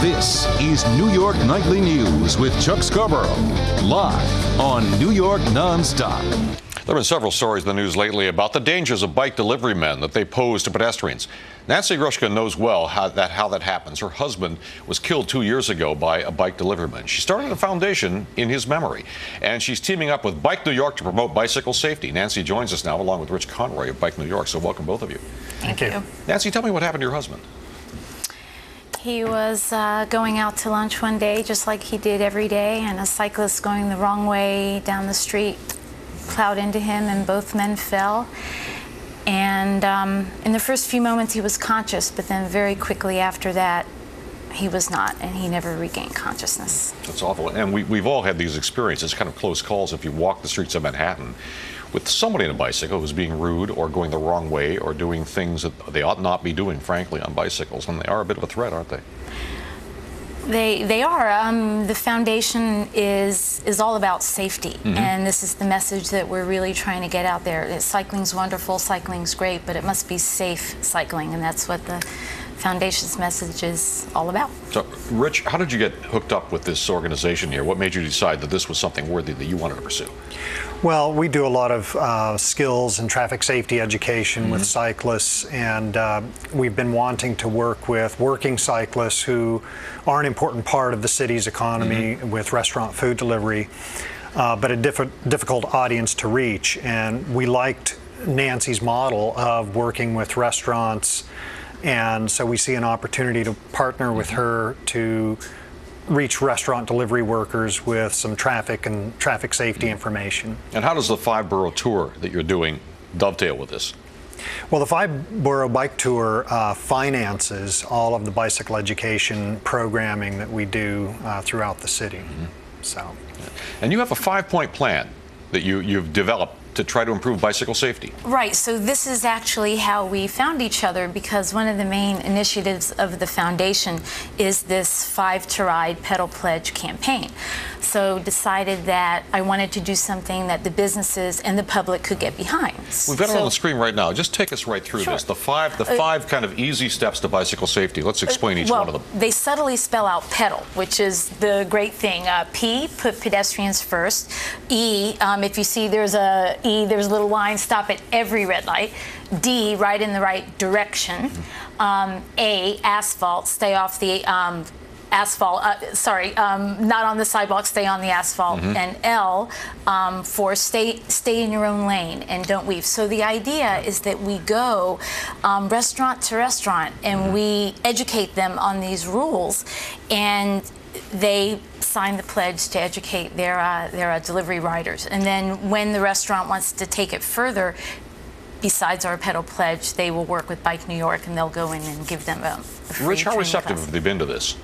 This is New York Nightly News with Chuck Scarborough, live on New York Nonstop. There have been several stories in the news lately about the dangers of bike delivery men that they pose to pedestrians. Nancy Grushka knows well how that happens. Her husband was killed 2 years ago by a bike delivery man. She started a foundation in his memory, and she's teaming up with Bike New York to promote bicycle safety. Nancy joins us now along with Rich Conroy of Bike New York, so welcome both of you. Thank you. Nancy, tell me what happened to your husband. He was going out to lunch one day, just like he did every day, and a cyclist going the wrong way down the street plowed into him, and both men fell. And in the first few moments, he was conscious, but then very quickly after that, he was not, and he never regained consciousness. That's awful. And we've all had these experiences, kind of close calls, if you walk the streets of Manhattan with somebody on a bicycle who's being rude or going the wrong way or doing things that they ought not be doing, frankly, on bicycles. And they are a bit of a threat, aren't they? They are. The foundation is all about safety, and this is the message that we're really trying to get out there. That cycling's wonderful, cycling's great, but it must be safe cycling, and that's what the foundation's message is all about. So, Rich, how did you get hooked up with this organization here? What made you decide that this was something worthy that you wanted to pursue? Well, we do a lot of skills and traffic safety education with cyclists, and we've been wanting to work with working cyclists who are an important part of the city's economy with restaurant food delivery, but a difficult audience to reach. And we liked Nancy's model of working with restaurants, and so we see an opportunity to partner with her to reach restaurant delivery workers with some traffic and traffic safety information. And how does the 5-borough tour that you're doing dovetail with this? Well, the 5-borough bike tour finances all of the bicycle education programming that we do throughout the city. So, and you have a 5-point plan that you've developed to try to improve bicycle safety. Right, so this is actually how we found each other, because one of the main initiatives of the foundation is this 5 to Ride Pedal Pledge campaign. So decided that I wanted to do something that the businesses and the public could get behind. We've got it on the screen right now. Just take us right through this. The five kind of easy steps to bicycle safety. Let's explain each one of them. They subtly spell out pedal, which is the great thing. P, put pedestrians first. E, if you see there's a there's a little line, stop at every red light. D, ride in the right direction. A, asphalt, stay off the asphalt, not on the sidewalk, stay on the asphalt. And L, for stay in your own lane and don't weave. So the idea is that we go restaurant to restaurant and we educate them on these rules, and they sign the pledge to educate their delivery riders. And then when the restaurant wants to take it further, besides our pedal pledge, they will work with Bike New York, and they'll go in and give them a free Rich, how training receptive class. have they been to this?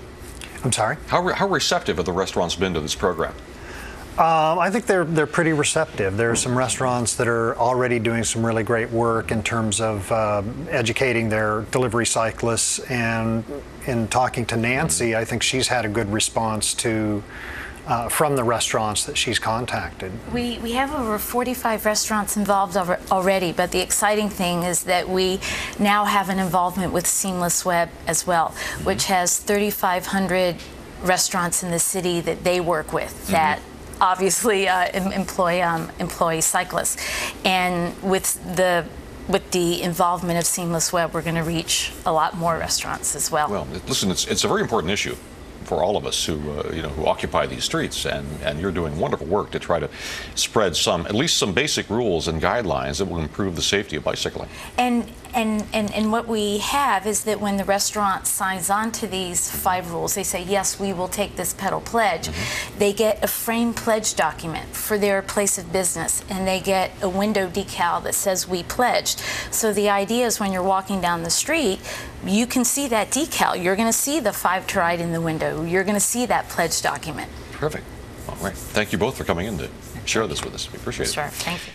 I'm sorry? How receptive have the restaurants been to this program? I think they're pretty receptive. There are some restaurants that are already doing some really great work in terms of educating their delivery cyclists, and in talking to Nancy, I think she's had a good response to from the restaurants that she's contacted. We have over 45 restaurants involved already, but the exciting thing is that we now have an involvement with Seamless Web as well, which has 3,500 restaurants in the city that they work with that obviously employ cyclists. And with the involvement of Seamless Web, we're going to reach a lot more restaurants as well. Well, listen, it's a very important issue for all of us who who occupy these streets, and you're doing wonderful work to try to spread at least some basic rules and guidelines that will improve the safety of bicycling. And what we have is that when the restaurant signs on to these 5 rules, they say, yes, we will take this pedal pledge. They get a framed pledge document for their place of business, and they get a window decal that says we pledged. So the idea is when you're walking down the street, you can see that decal. You're going to see the 5 to Ride in the window. You're going to see that pledge document. Perfect. All right. Thank you both for coming in to share this with us. We appreciate it. Sure. Thank you.